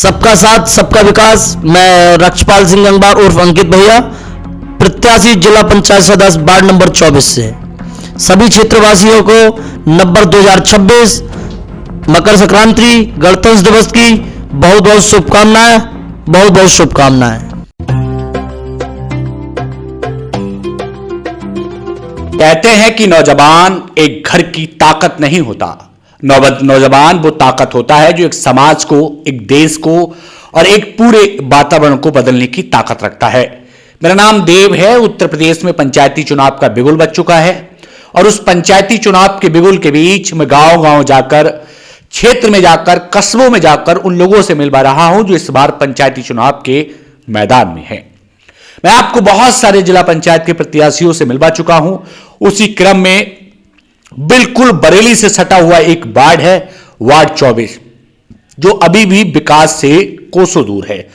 सबका साथ सबका विकास। मैं रक्षपाल सिंह गंगवार उर्फ अंकित भैया, प्रत्याशी जिला पंचायत सदस्य वार्ड नंबर 24 से सभी क्षेत्रवासियों को नववर्ष 2026 मकर संक्रांति गणतंत्र दिवस की बहुत बहुत शुभकामनाएं, बहुत बहुत शुभकामनाएं। कहते हैं कि नौजवान एक घर की ताकत नहीं होता, नौजवान वो ताकत होता है जो एक समाज को, एक देश को और एक पूरे वातावरण को बदलने की ताकत रखता है। मेरा नाम देव है। उत्तर प्रदेश में पंचायती चुनाव का बिगुल बज चुका है और उस पंचायती चुनाव के बिगुल के बीच मैं गांव-गांव जाकर, क्षेत्र में जाकर, कस्बों में जाकर उन लोगों से मिलवा रहा हूं जो इस बार पंचायती चुनाव के मैदान में हैं। मैं आपको बहुत सारे जिला पंचायत के प्रत्याशियों से मिलवा चुका हूं। उसी क्रम में बिल्कुल बरेली से सटा हुआ एक वार्ड है, वार्ड 24, जो अभी भी विकास से कोसों दूर है।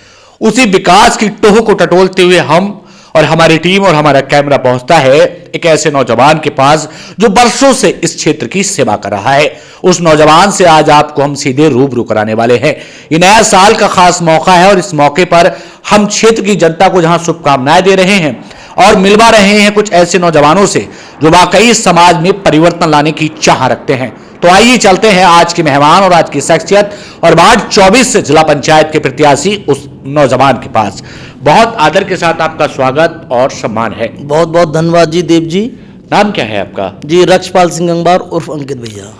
उसी विकास की टोह को टटोलते हुए हम और हमारी टीम और हमारा कैमरा पहुंचता है एक ऐसे नौजवान के पास जो बरसों से इस क्षेत्र की सेवा कर रहा है। उस नौजवान से आज आपको हम सीधे रूबरू कराने वाले हैं। ये नया साल का खास मौका है और इस मौके पर हम क्षेत्र की जनता को जहां शुभकामनाएं दे रहे हैं और मिलवा रहे हैं कुछ ऐसे नौजवानों से जो वाकई समाज में परिवर्तन लाने की चाह रखते हैं। तो आइए चलते हैं आज के मेहमान और आज की शख्सियत और वार्ड 24 से जिला पंचायत के प्रत्याशी उस नौजवान के पास। बहुत आदर के साथ आपका स्वागत और सम्मान है। बहुत बहुत धन्यवाद जी देव जी। नाम क्या है आपका? जी रक्षपाल सिंह गंगवार उर्फ अंकित भैया।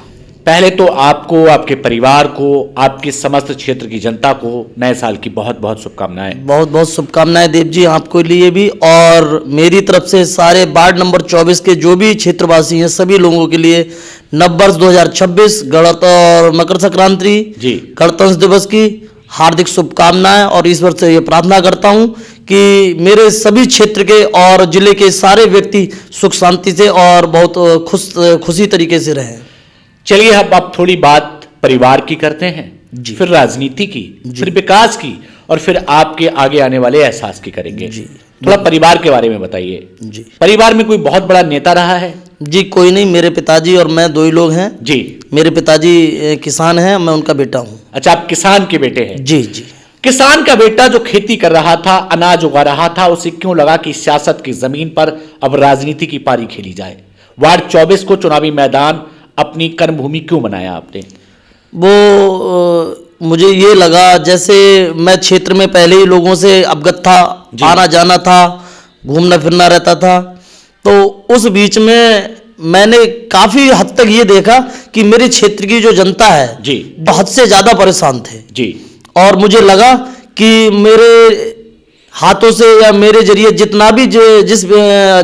पहले तो आपको, आपके परिवार को, आपके समस्त क्षेत्र की जनता को नए साल की बहुत बहुत शुभकामनाएं। बहुत बहुत शुभकामनाएं देव जी, आपको लिए भी और मेरी तरफ से सारे वार्ड नंबर 24 के जो भी क्षेत्रवासी हैं सभी लोगों के लिए नववर्ष 2026 गणतंत्र और मकर संक्रांति जी गणतंत्र दिवस की हार्दिक शुभकामनाएं और ईश्वर से ये प्रार्थना करता हूं कि मेरे सभी क्षेत्र के और जिले के सारे व्यक्ति सुख शांति से और बहुत खुशी तरीके से रहें। चलिए अब थोड़ी बात परिवार की करते हैं जी, फिर राजनीति की, फिर विकास की और फिर आपके आगे आने वाले एहसास की करेंगे जी। थोड़ा परिवार के बारे में बताइए जी। परिवार में कोई बहुत बड़ा नेता रहा है? जी कोई नहीं, मेरे पिताजी और मैं दो ही लोग हैं जी। मेरे पिताजी किसान हैं, मैं उनका बेटा हूँ। अच्छा, आप किसान के बेटे हैं? जी जी। किसान का बेटा जो खेती कर रहा था, अनाज उगा रहा था, उसे क्यों लगा कि सियासत की जमीन पर अब राजनीति की पारी खेली जाए? वार्ड 24 को चुनावी मैदान अपनी कर्मभूमि क्यों बनाया आपने? वो मुझे ये लगा, जैसे मैं क्षेत्र में पहले ही लोगों से अवगत था, आना जाना था, घूमना फिरना रहता था, तो उस बीच में मैंने काफी हद तक ये देखा कि मेरे क्षेत्र की जो जनता है जी, बहुत से ज्यादा परेशान थे जी। और मुझे लगा कि मेरे हाथों से या मेरे जरिए जितना भी जिस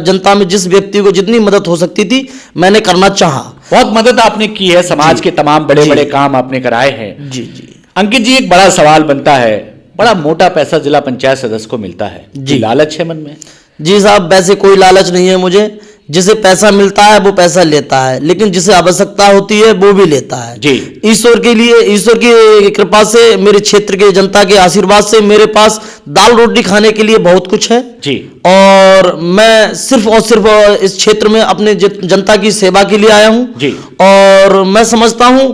जनता में जिस व्यक्ति को जितनी मदद हो सकती थी मैंने करना चाहा। बहुत मदद आपने की है, समाज के तमाम बड़े बड़े काम आपने कराए हैं। जी जी। अंकित जी, एक बड़ा सवाल बनता है, बड़ा मोटा पैसा जिला पंचायत सदस्य को मिलता है जी, लालच है मन में? जी साहब, वैसे कोई लालच नहीं है मुझे। जिसे पैसा मिलता है वो पैसा लेता है, लेकिन जिसे आवश्यकता होती है वो भी लेता है जी। ईश्वर के लिए, ईश्वर की कृपा से, मेरे क्षेत्र के जनता के आशीर्वाद से मेरे पास दाल रोटी खाने के लिए बहुत कुछ है जी। और मैं सिर्फ और सिर्फ इस क्षेत्र में अपने जनता की सेवा के लिए आया हूं जी। और मैं समझता हूं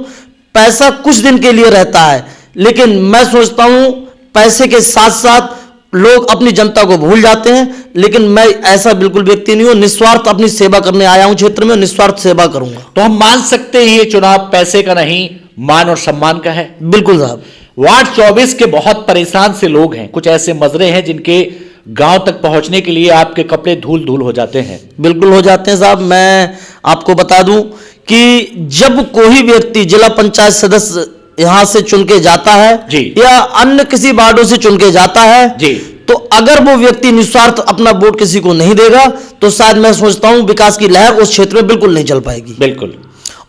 पैसा कुछ दिन के लिए रहता है, लेकिन मैं सोचता हूं पैसे के साथ साथ लोग अपनी जनता को भूल जाते हैं, लेकिन मैं ऐसा बिल्कुल व्यक्ति नहीं हूं। निस्वार्थ अपनी सेवा करने आया हूं क्षेत्र में, निस्वार्थ सेवा करूंगा। तो हम मान सकते हैं ये चुनाव पैसे का नहीं, मान और सम्मान का है? बिल्कुल साहब। वार्ड 24 के बहुत परेशान से लोग हैं, कुछ ऐसे मजरे हैं जिनके गांव तक पहुंचने के लिए आपके कपड़े धूल धूल हो जाते हैं। बिल्कुल हो जाते हैं साहब। मैं आपको बता दूं कि जब कोई व्यक्ति जिला पंचायत सदस्य यहां से चुन के जाता है जी, या अन्य किसी वार्डों से चुन के जाता है जी, तो अगर वो व्यक्ति निस्वार्थ अपना वोट किसी को नहीं देगा तो शायद मैं सोचता हूं विकास की लहर उस क्षेत्र में बिल्कुल नहीं चल पाएगी। बिल्कुल।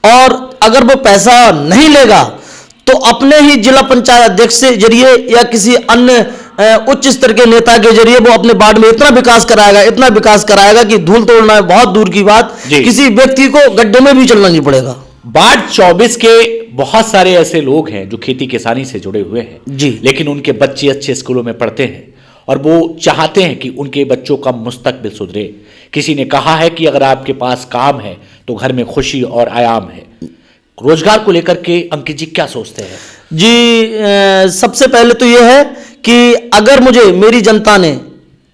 और अगर वो पैसा नहीं लेगा तो अपने ही जिला पंचायत अध्यक्ष से जरिए या किसी अन्य उच्च स्तर के नेता के जरिए वो अपने वार्ड में इतना विकास कराएगा कि धूल तोड़ना बहुत दूर की बात, किसी व्यक्ति को गड्ढे में भी चलना नहीं पड़ेगा। वार्ड 24 के बहुत सारे ऐसे लोग हैं जो खेती किसानी से जुड़े हुए हैं जी, लेकिन उनके बच्चे अच्छे स्कूलों में पढ़ते हैं और वो चाहते हैं कि उनके बच्चों का मुस्तकबिल सुधरे। किसी ने कहा है कि अगर आपके पास काम है तो घर में खुशी और आयाम है। रोजगार को लेकर के अंकित जी क्या सोचते हैं? जी सबसे पहले तो यह है कि अगर मुझे मेरी जनता ने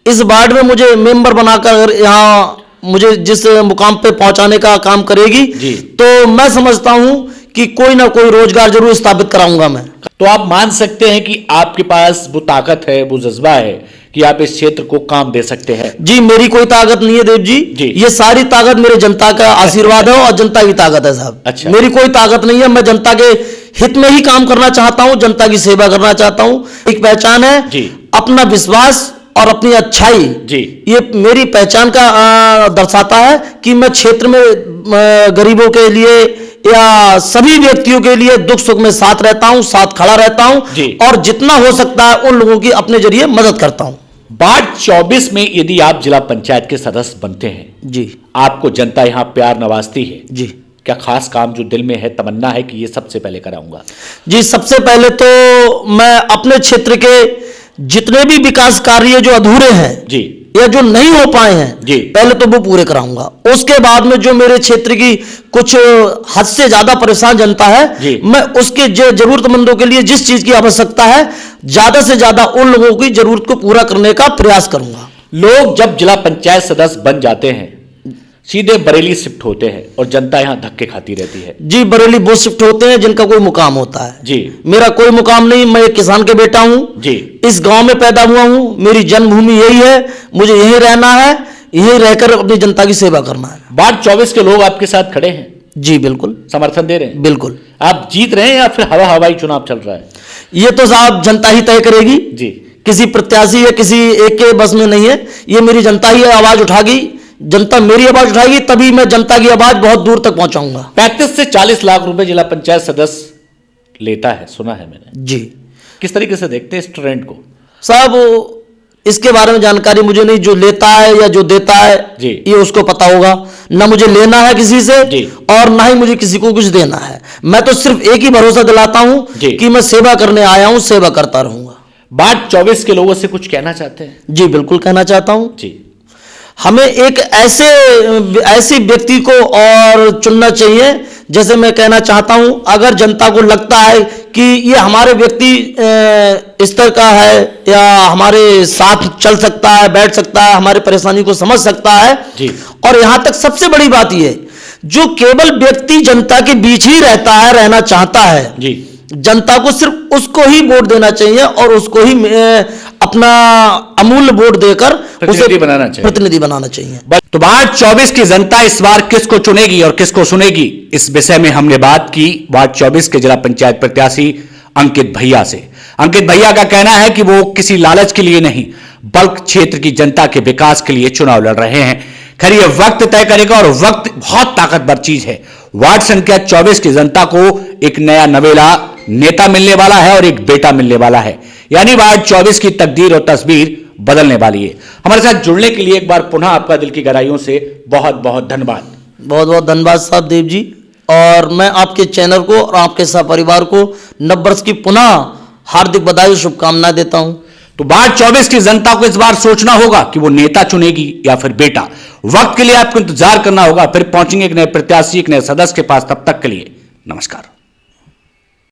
इस वार्ड में मुझे मेंबर बनाकर अगर यहाँ मुझे जिस मुकाम पे पहुंचाने का काम करेगी जी। तो मैं समझता हूं कि कोई ना कोई रोजगार जरूर स्थापित कराऊंगा मैं। तो आप मान सकते हैं कि आपके पास वो ताकत है, वो जज्बा है कि आप इस क्षेत्र को काम दे सकते हैं? जी मेरी कोई ताकत नहीं है देव जी, ये सारी ताकत मेरे जनता का आशीर्वाद है और जनता की ताकत है साहब। अच्छा। मेरी कोई ताकत नहीं है, मैं जनता के हित में ही काम करना चाहता हूं, जनता की सेवा करना चाहता हूं। एक पहचान है जी। अपना अपना विश्वास और अपनी अच्छाई जी। ये मेरी पहचान का दर्शाता है कि मैं क्षेत्र में गरीबों के लिए या सभी व्यक्तियों के लिए दुख सुख में साथ रहता हूं, साथ खड़ा रहता हूं और जितना हो सकता है उन लोगों की अपने जरिए मदद करता हूं। वार्ड 24 में यदि आप जिला पंचायत के सदस्य बनते हैं जी, आपको जनता यहां प्यार नवाजती है जी, क्या खास काम जो दिल में है, तमन्ना है कि ये सबसे पहले कराऊंगा? जी सबसे पहले तो मैं अपने क्षेत्र के जितने भी विकास कार्य जो अधूरे हैं जी या जो नहीं हो पाए हैं जी। पहले तो वो पूरे कराऊंगा। उसके बाद में जो मेरे क्षेत्र की कुछ हद से ज्यादा परेशान जनता है मैं उसके जरूरतमंदों के लिए जिस चीज की आवश्यकता है ज्यादा से ज्यादा उन लोगों की जरूरत को पूरा करने का प्रयास करूंगा। लोग जब जिला पंचायत सदस्य बन जाते हैं सीधे बरेली शिफ्ट होते हैं और जनता यहां धक्के खाती रहती है। जी बरेली वो शिफ्ट होते हैं जिनका कोई मुकाम होता है। जी मेरा कोई मुकाम नहीं, मैं एक किसान के बेटा हूं जी। इस गांव में पैदा हुआ हूं, मेरी जन्मभूमि यही है, मुझे यहीं रहना है, यहीं रहकर अपनी जनता की सेवा करना है। वार्ड 24 के लोग आपके साथ खड़े हैं? जी बिल्कुल समर्थन दे रहे हैं? बिल्कुल। आप जीत रहे हैं या फिर हवाई चुनाव चल रहा है? ये तो साहब जनता ही तय करेगी जी। किसी प्रत्याशी या किसी एक के बस में नहीं है, ये मेरी जनता ही आवाज उठाएगी, जनता मेरी आवाज उठाएगी तभी मैं जनता की आवाज बहुत दूर तक पहुंचाऊंगा। 35 से 40 लाख रुपए जिला पंचायत सदस्य लेता है, सुना है मैंने। जी किस तरीके से देखते हैं इस ट्रेंड को? साहब इसके बारे में जानकारी मुझे नहीं, जो लेता है या जो देता है जी। ये उसको पता होगा, ना मुझे लेना है किसी से जी। और ना ही मुझे किसी को कुछ देना है। मैं तो सिर्फ एक ही भरोसा दिलाता हूं जी। कि मैं सेवा करने आया हूं, सेवा करता रहूंगा। वार्ड 24 के लोगों से कुछ कहना चाहते हैं? जी बिल्कुल कहना चाहता हूं। जी। हमें एक ऐसे व्यक्ति को और चुनना चाहिए, जैसे मैं कहना चाहता हूं अगर जनता को लगता है कि ये हमारे व्यक्ति स्तर का है या हमारे साथ चल सकता है, बैठ सकता है, हमारे परेशानी को समझ सकता है जी। और यहां तक सबसे बड़ी बात ये जो केवल व्यक्ति जनता के बीच ही रहता है, रहना चाहता है जी। जनता को सिर्फ उसको ही वोट देना चाहिए और उसको ही अपना अमूल्य वोट देकर प्रतिनिधि बनाना चाहिए। तो वार्ड 24 की जनता इस बार किसको चुनेगी और किसको सुनेगी, इस विषय में हमने बात की वार्ड 24 के जिला पंचायत प्रत्याशी अंकित भैया से। अंकित भैया का कहना है कि वो किसी लालच के लिए नहीं बल्कि क्षेत्र की जनता के विकास के लिए चुनाव लड़ रहे हैं। खैर ये वक्त तय करेगा और वक्त बहुत ताकतवर चीज है। वार्ड संख्या 24 की जनता को एक नया नवेला नेता मिलने वाला है और एक बेटा मिलने वाला है, यानी वार्ड 24 की तकदीर और तस्वीर बदलने वाली है। हमारे साथ जुड़ने के लिए एक बार पुनः आपका दिल की गहराइयों से बहुत बहुत धन्यवाद। बहुत बहुत धन्यवाद साहब देव जी, और मैं आपके चैनल को और आपके सहपरिवार को नववर्ष की पुनः हार्दिक बधाई और शुभकामनाएं देता हूं। तो वार्ड 24 की जनता को इस बार सोचना होगा कि वो नेता चुनेगी या फिर बेटा। वक्त के लिए आपको इंतजार करना होगा, फिर पहुंचेंगे एक नए प्रत्याशी, एक नए सदस्य के पास। तब तक के लिए नमस्कार।